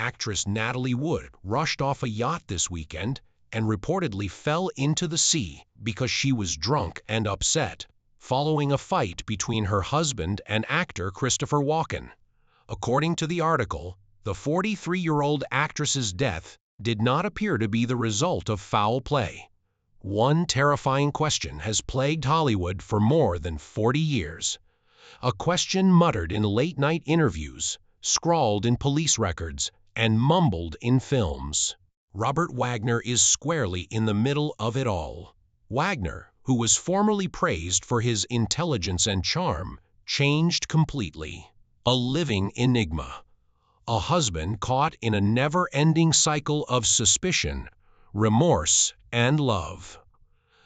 Actress Natalie Wood rushed off a yacht this weekend and reportedly fell into the sea because she was drunk and upset, following a fight between her husband and actor Christopher Walken. According to the article, the 43-year-old actress's death did not appear to be the result of foul play. One terrifying question has plagued Hollywood for more than 40 years. A question muttered in late-night interviews, scrawled in police records, and mumbled in films. Robert Wagner is squarely in the middle of it all. Wagner, who was formerly praised for his intelligence and charm, changed completely. A living enigma. A husband caught in a never-ending cycle of suspicion, remorse, and love.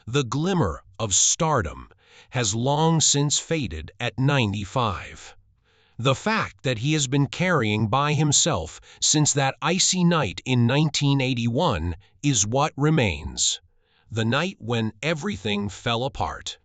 The glimmer of stardom has long since faded at 95. The fact that he has been carrying by himself since that icy night in 1981 is what remains. The night when everything fell apart.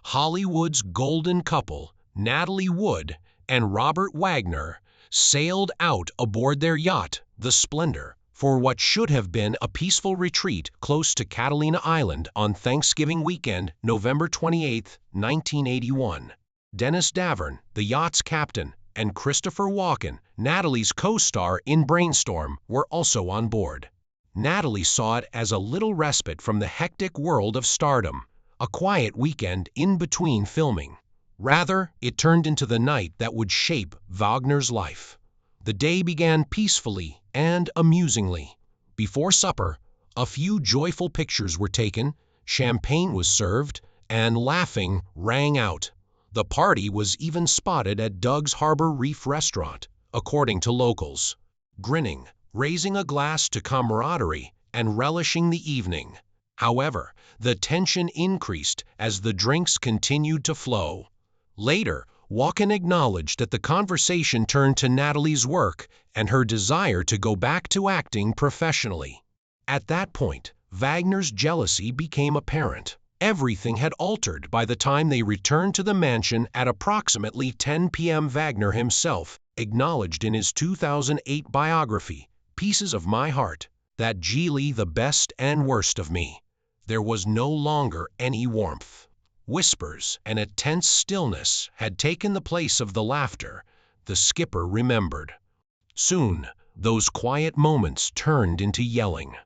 Hollywood's golden couple, Natalie Wood and Robert Wagner, sailed out aboard their yacht, the Splendor, for what should have been a peaceful retreat close to Catalina Island on Thanksgiving weekend, November 28, 1981. Dennis Davern, the yacht's captain, and Christopher Walken, Natalie's co-star in Brainstorm, were also on board. Natalie saw it as a little respite from the hectic world of stardom, a quiet weekend in between filming. Rather, it turned into the night that would shape Wagner's life. The day began peacefully and amusingly. Before supper, a few joyful pictures were taken, champagne was served, and laughing rang out. The party was even spotted at Doug's Harbor Reef restaurant, according to locals. Grinning, raising a glass to camaraderie, and relishing the evening. However, the tension increased as the drinks continued to flow. Later, Walken acknowledged that the conversation turned to Natalie's work and her desire to go back to acting professionally. At that point, Wagner's jealousy became apparent. Everything had altered by the time they returned to the mansion at approximately 10 p.m. Wagner himself acknowledged in his 2008 biography, Pieces of My Heart, that Geely the best and worst of me. There was no longer any warmth. Whispers and a tense stillness had taken the place of the laughter, the skipper remembered. Soon, those quiet moments turned into yelling.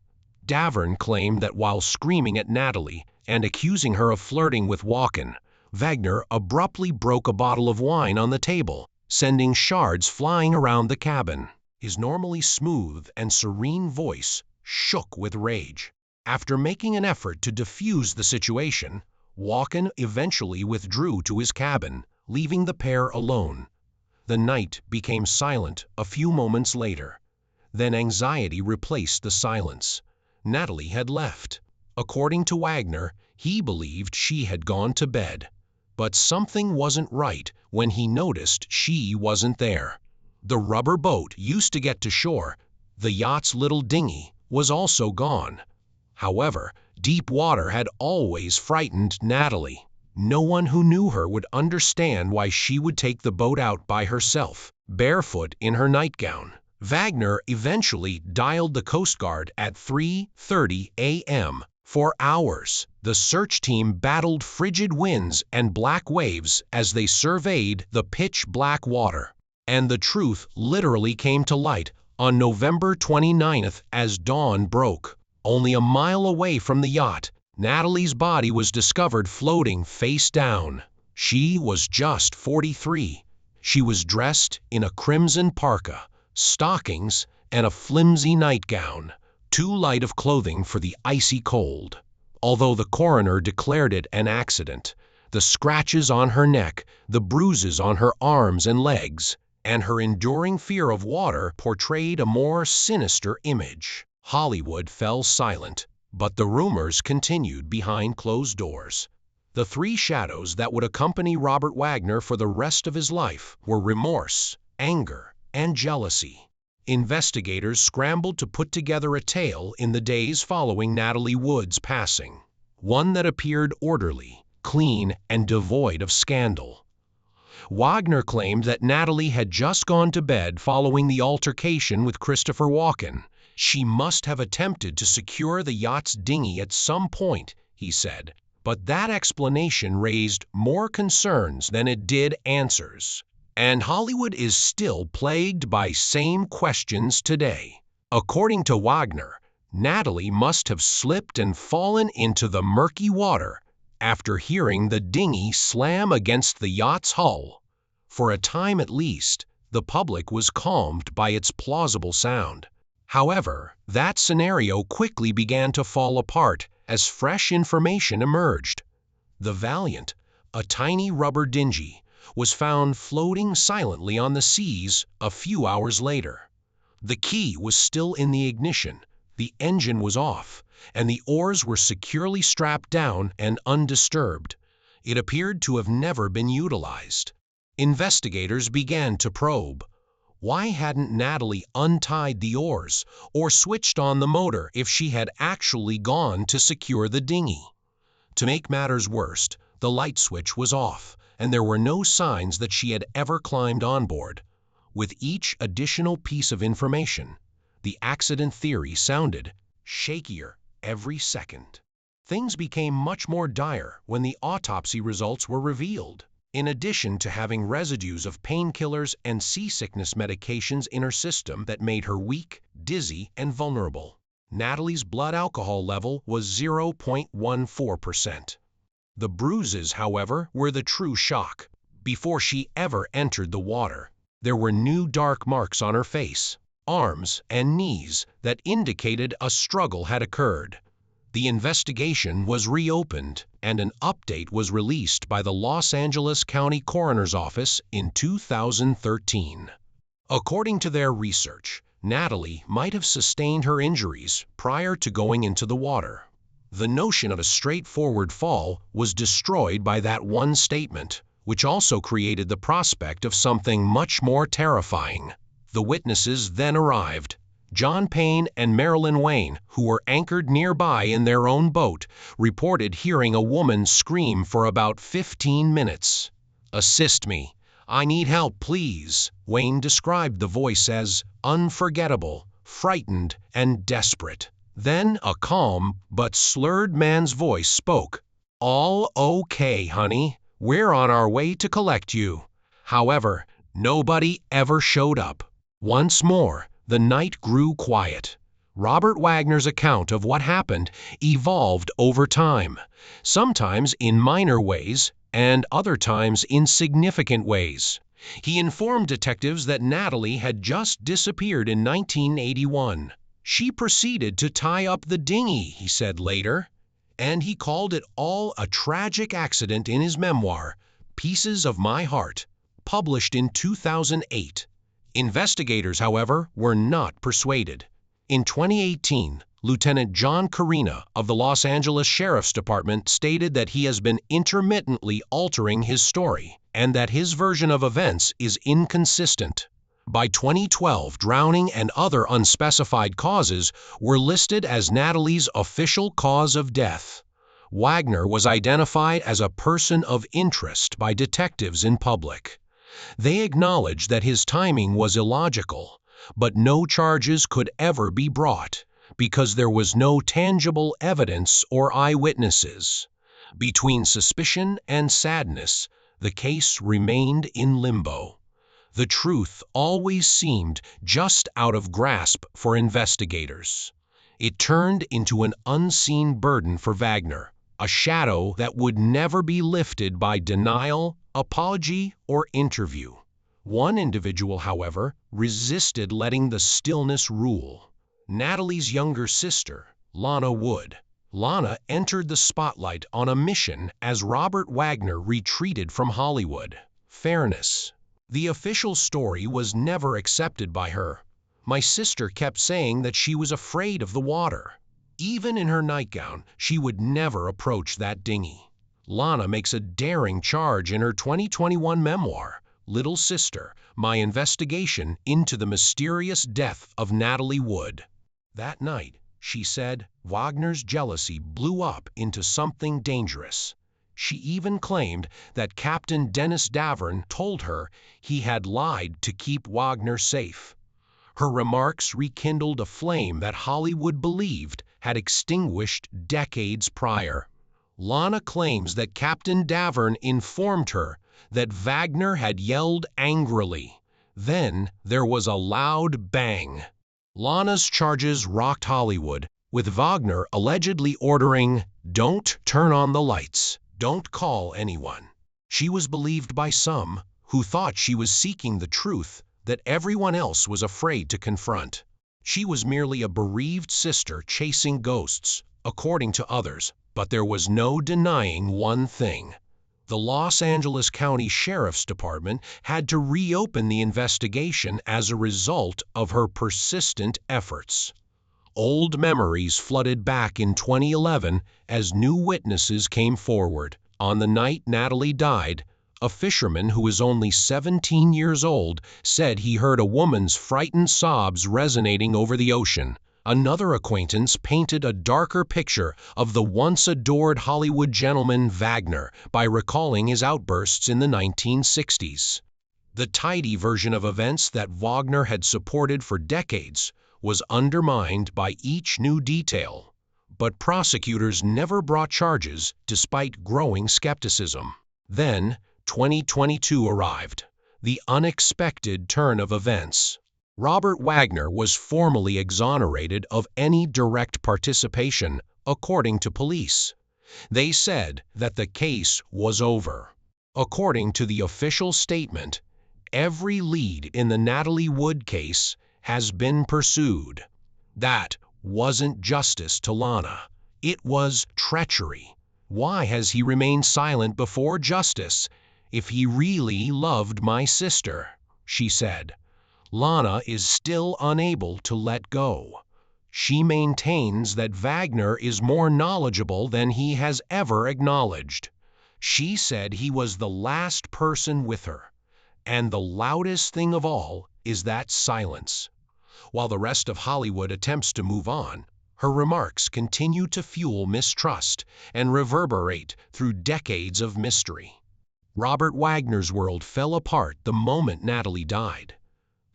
Davern claimed that while screaming at Natalie and accusing her of flirting with Walken, Wagner abruptly broke a bottle of wine on the table, sending shards flying around the cabin. His normally smooth and serene voice shook with rage. After making an effort to defuse the situation, Walken eventually withdrew to his cabin, leaving the pair alone. The night became silent a few moments later. Then anxiety replaced the silence. Natalie had left. According to Wagner, he believed she had gone to bed. But something wasn't right when he noticed she wasn't there. The rubber boat used to get to shore, the yacht's little dinghy, was also gone. However, deep water had always frightened Natalie. No one who knew her would understand why she would take the boat out by herself, barefoot in her nightgown. Wagner eventually dialed the Coast Guard at 3:30 a.m. For hours, the search team battled frigid winds and black waves as they surveyed the pitch-black water. And the truth literally came to light on November 29th as dawn broke. Only a mile away from the yacht, Natalie's body was discovered floating face down. She was just 43. She was dressed in a crimson parka, stockings, and a flimsy nightgown, too light of clothing for the icy cold. Although the coroner declared it an accident, the scratches on her neck, the bruises on her arms and legs, and her enduring fear of water portrayed a more sinister image. Hollywood fell silent, but the rumors continued behind closed doors. The three shadows that would accompany Robert Wagner for the rest of his life were remorse, anger, and jealousy. Investigators scrambled to put together a tale in the days following Natalie Wood's passing, one that appeared orderly, clean, and devoid of scandal. Wagner claimed that Natalie had just gone to bed following the altercation with Christopher Walken. She must have attempted to secure the yacht's dinghy at some point, he said, but that explanation raised more concerns than it did answers. And Hollywood is still plagued by same questions today. According to Wagner, Natalie must have slipped and fallen into the murky water after hearing the dinghy slam against the yacht's hull. For a time at least, the public was calmed by its plausible sound. However, that scenario quickly began to fall apart as fresh information emerged. The Valiant, a tiny rubber dinghy, was found floating silently on the seas a few hours later. The key was still in the ignition, the engine was off, and the oars were securely strapped down and undisturbed. It appeared to have never been utilized. Investigators began to probe. Why hadn't Natalie untied the oars or switched on the motor if she had actually gone to secure the dinghy? To make matters worse, the light switch was off, and there were no signs that she had ever climbed on board. With each additional piece of information, the accident theory sounded shakier every second. Things became much more dire when the autopsy results were revealed. In addition to having residues of painkillers and seasickness medications in her system that made her weak, dizzy, and vulnerable, Natalie's blood alcohol level was 0.14%. The bruises, however, were the true shock. Before she ever entered the water, there were new dark marks on her face, arms, and knees that indicated a struggle had occurred. The investigation was reopened, and an update was released by the Los Angeles County Coroner's Office in 2013. According to their research, Natalie might have sustained her injuries prior to going into the water. The notion of a straightforward fall was destroyed by that one statement, which also created the prospect of something much more terrifying. The witnesses then arrived. John Payne and Marilyn Wayne, who were anchored nearby in their own boat, reported hearing a woman scream for about 15 minutes. "Assist me. I need help, please." Wayne described the voice as unforgettable, frightened, and desperate. Then a calm but slurred man's voice spoke. "All okay, honey. We're on our way to collect you." However, nobody ever showed up. Once more, the night grew quiet. Robert Wagner's account of what happened evolved over time, sometimes in minor ways and other times in significant ways. He informed detectives that Natalie had just disappeared in 1981. "She proceeded to tie up the dinghy," he said later, and he called it all a tragic accident in his memoir, Pieces of My Heart, published in 2008. Investigators, however, were not persuaded. In 2018, Lieutenant John Carina of the Los Angeles Sheriff's Department stated that he has been intermittently altering his story and that his version of events is inconsistent. By 2012, drowning and other unspecified causes were listed as Natalie's official cause of death. Wagner was identified as a person of interest by detectives in public. They acknowledged that his timing was illogical, but no charges could ever be brought because there was no tangible evidence or eyewitnesses. Between suspicion and sadness, the case remained in limbo. The truth always seemed just out of grasp for investigators. It turned into an unseen burden for Wagner, a shadow that would never be lifted by denial, apology, or interview. One individual, however, resisted letting the stillness rule. Natalie's younger sister, Lana Wood. Lana entered the spotlight on a mission as Robert Wagner retreated from Hollywood. Fairness. The official story was never accepted by her. "My sister kept saying that she was afraid of the water. Even in her nightgown, she would never approach that dinghy." Lana makes a daring charge in her 2021 memoir, Little Sister, My Investigation into the Mysterious Death of Natalie Wood. That night, she said, Wagner's jealousy blew up into something dangerous. She even claimed that Captain Dennis Davern told her he had lied to keep Wagner safe. Her remarks rekindled a flame that Hollywood believed had extinguished decades prior. Lana claims that Captain Davern informed her that Wagner had yelled angrily. Then there was a loud bang. Lana's charges rocked Hollywood, with Wagner allegedly ordering, "Don't turn on the lights, don't call anyone." She was believed by some, who thought she was seeking the truth that everyone else was afraid to confront. She was merely a bereaved sister chasing ghosts, according to others, but there was no denying one thing. The Los Angeles County Sheriff's Department had to reopen the investigation as a result of her persistent efforts. Old memories flooded back in 2011 as new witnesses came forward. On the night Natalie died, a fisherman who was only 17 years old said he heard a woman's frightened sobs resonating over the ocean. Another acquaintance painted a darker picture of the once-adored Hollywood gentleman Wagner by recalling his outbursts in the 1960s. The tidy version of events that Wagner had supported for decades was undermined by each new detail. But prosecutors never brought charges despite growing skepticism. Then, 2022 arrived, the unexpected turn of events. Robert Wagner was formally exonerated of any direct participation, according to police. They said that the case was over. According to the official statement, every lead in the Natalie Wood case has been pursued. That wasn't justice to Lana. It was treachery. Why has he remained silent before justice if he really loved my sister? She said. Lana is still unable to let go. She maintains that Wagner is more knowledgeable than he has ever acknowledged. She said he was the last person with her. And the loudest thing of all is that silence. While the rest of Hollywood attempts to move on, her remarks continue to fuel mistrust and reverberate through decades of mystery. Robert Wagner's world fell apart the moment Natalie died.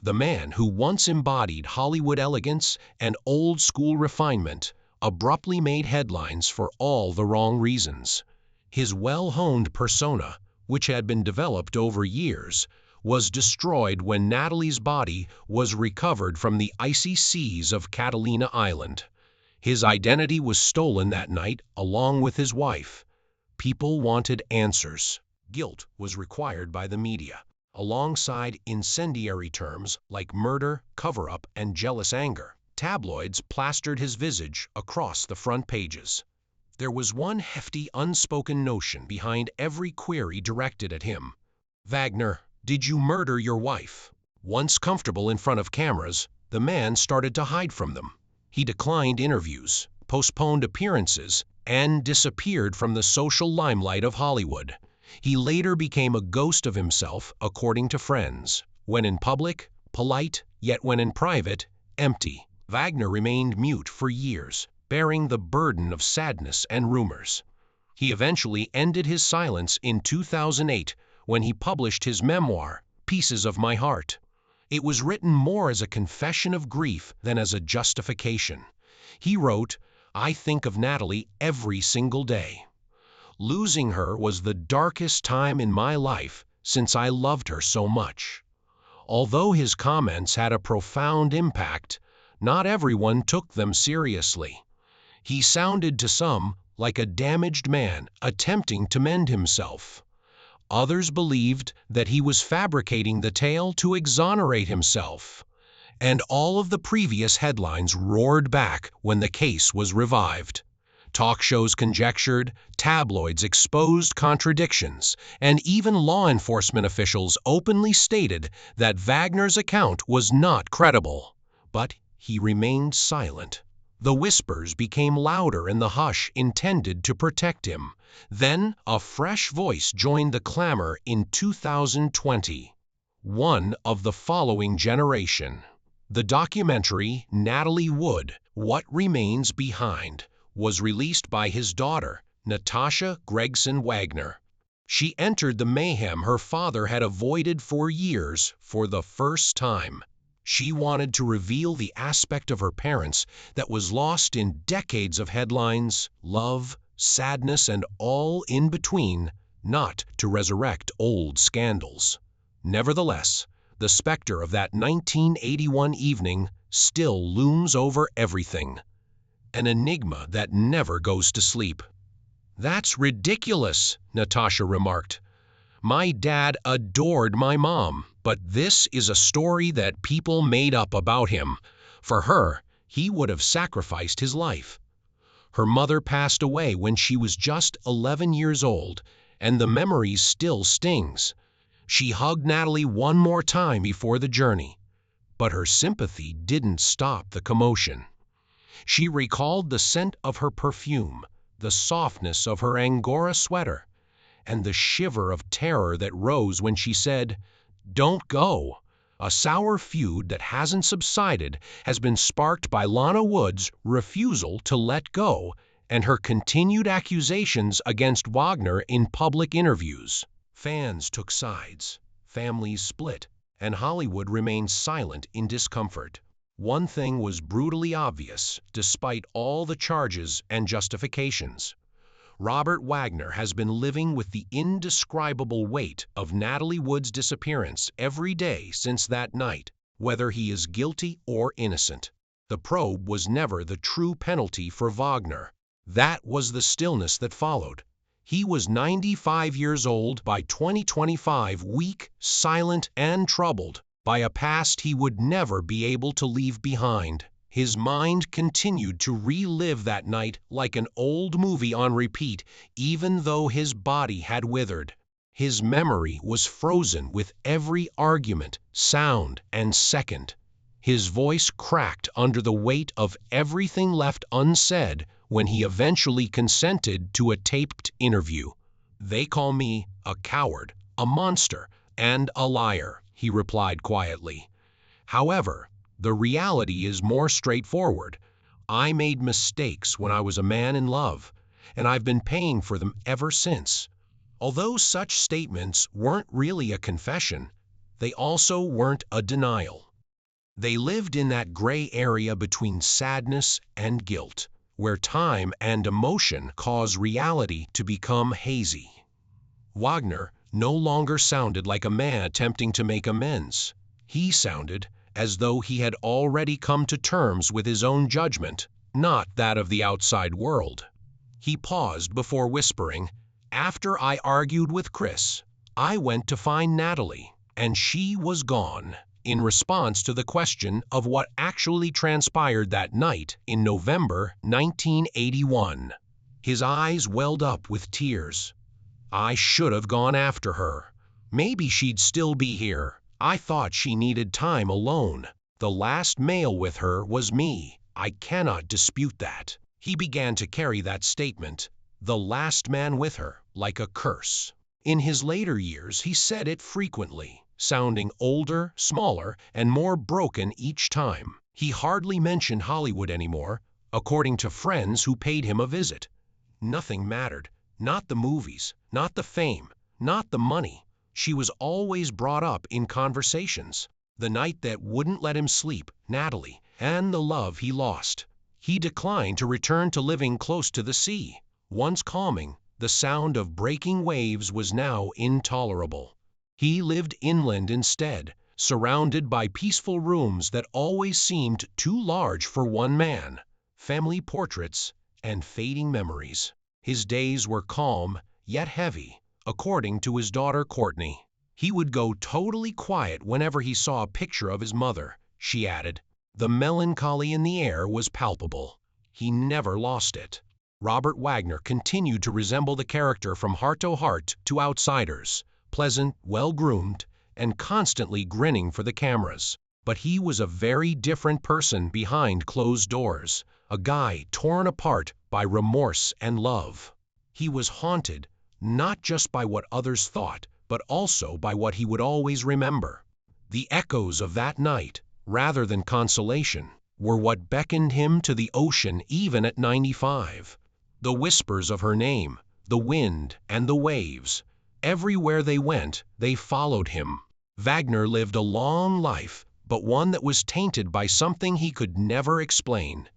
The man who once embodied Hollywood elegance and old-school refinement abruptly made headlines for all the wrong reasons. His well-honed persona, which had been developed over years, was destroyed when Natalie's body was recovered from the icy seas of Catalina Island. His identity was stolen that night, along with his wife. People wanted answers. Guilt was required by the media, alongside incendiary terms like murder, cover-up, and jealous anger. Tabloids plastered his visage across the front pages. There was one hefty, unspoken notion behind every query directed at him. "Wagner, did you murder your wife?" Once comfortable in front of cameras, the man started to hide from them. He declined interviews, postponed appearances, and disappeared from the social limelight of Hollywood. He later became a ghost of himself, according to friends. When in public, polite, yet when in private, empty. Wagner remained mute for years, bearing the burden of sadness and rumors. He eventually ended his silence in 2008 when he published his memoir, Pieces of My Heart. It was written more as a confession of grief than as a justification. He wrote, "I think of Natalie every single day. Losing her was the darkest time in my life since I loved her so much." Although his comments had a profound impact, not everyone took them seriously. He sounded to some like a damaged man attempting to mend himself. Others believed that he was fabricating the tale to exonerate himself. And all of the previous headlines roared back when the case was revived. Talk shows conjectured, tabloids exposed contradictions, and even law enforcement officials openly stated that Wagner's account was not credible. But he remained silent. The whispers became louder in the hush intended to protect him. Then a fresh voice joined the clamor in 2020. One of the following generation. The documentary Natalie Wood, What Remains Behind, was released by his daughter, Natasha Gregson Wagner. She entered the mayhem her father had avoided for years for the first time. She wanted to reveal the aspect of her parents that was lost in decades of headlines, love, sadness, and all in between, not to resurrect old scandals. Nevertheless, the specter of that 1981 evening still looms over everything. An enigma that never goes to sleep. "That's ridiculous," Natasha remarked. "My dad adored my mom, but this is a story that people made up about him. For her, he would have sacrificed his life." Her mother passed away when she was just 11 years old, and the memory still stings. She hugged Natalie one more time before the journey, but her sympathy didn't stop the commotion. She recalled the scent of her perfume, the softness of her Angora sweater, and the shiver of terror that rose when she said, "Don't go." A sour feud that hasn't subsided has been sparked by Lana Wood's refusal to let go and her continued accusations against Wagner in public interviews. Fans took sides, families split, and Hollywood remained silent in discomfort. One thing was brutally obvious, despite all the charges and justifications. Robert Wagner has been living with the indescribable weight of Natalie Wood's disappearance every day since that night, whether he is guilty or innocent. The probe was never the true penalty for Wagner. That was the stillness that followed. He was 95 years old by 2025, weak, silent, and troubled by a past he would never be able to leave behind. His mind continued to relive that night like an old movie on repeat, even though his body had withered. His memory was frozen with every argument, sound, and second. His voice cracked under the weight of everything left unsaid when he eventually consented to a taped interview. "They call me a coward, a monster, and a liar," he replied quietly. However, the reality is more straightforward. "I made mistakes when I was a man in love, and I've been paying for them ever since." Although such statements weren't really a confession, they also weren't a denial. They lived in that gray area between sadness and guilt, where time and emotion cause reality to become hazy. Wagner no longer sounded like a man attempting to make amends. He sounded as though he had already come to terms with his own judgment, not that of the outside world. He paused before whispering, "After I argued with Chris, I went to find Natalie, and she was gone," in response to the question of what actually transpired that night in November 1981. His eyes welled up with tears. "I should have gone after her. Maybe she'd still be here. I thought she needed time alone. The last male with her was me. I cannot dispute that." He began to carry that statement, "the last man with her," like a curse. In his later years, he said it frequently, sounding older, smaller, and more broken each time. He hardly mentioned Hollywood anymore, according to friends who paid him a visit. Nothing mattered, not the movies, not the fame, not the money. She was always brought up in conversations. The night that wouldn't let him sleep, Natalie, and the love he lost. He declined to return to living close to the sea. Once calming, the sound of breaking waves was now intolerable. He lived inland instead, surrounded by peaceful rooms that always seemed too large for one man, family portraits, and fading memories. His days were calm, yet heavy, according to his daughter Courtney. He would go totally quiet whenever he saw a picture of his mother, she added. The melancholy in the air was palpable. He never lost it. Robert Wagner continued to resemble the character from Heart to Heart to Outsiders, pleasant, well-groomed, and constantly grinning for the cameras. But he was a very different person behind closed doors, a guy torn apart by remorse and love. He was haunted, not just by what others thought, but also by what he would always remember. The echoes of that night, rather than consolation, were what beckoned him to the ocean even at 95. The whispers of her name, the wind and the waves. Everywhere they went, they followed him. Wagner lived a long life, but one that was tainted by something he could never explain.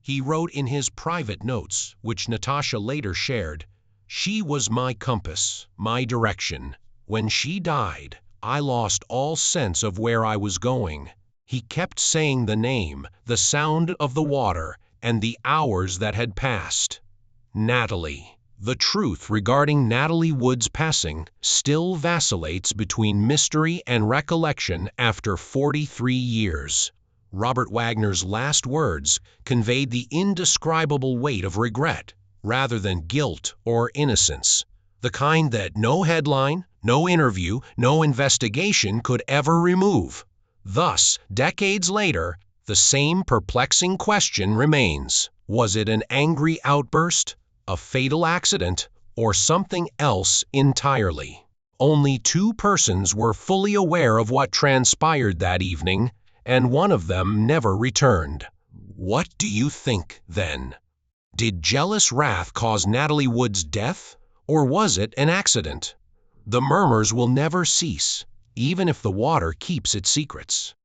He wrote in his private notes, which Natasha later shared, "She was my compass, my direction. When she died, I lost all sense of where I was going." He kept saying the name, the sound of the water, and the hours that had passed. Natalie. The truth regarding Natalie Wood's passing still vacillates between mystery and recollection after 43 years. Robert Wagner's last words conveyed the indescribable weight of regret, rather than guilt or innocence, the kind that no headline, no interview, no investigation could ever remove. Thus, decades later, the same perplexing question remains: was it an angry outburst, a fatal accident, or something else entirely? Only two persons were fully aware of what transpired that evening, and one of them never returned. What do you think, then? Did jealous wrath cause Natalie Wood's death, or was it an accident? The murmurs will never cease, even if the water keeps its secrets.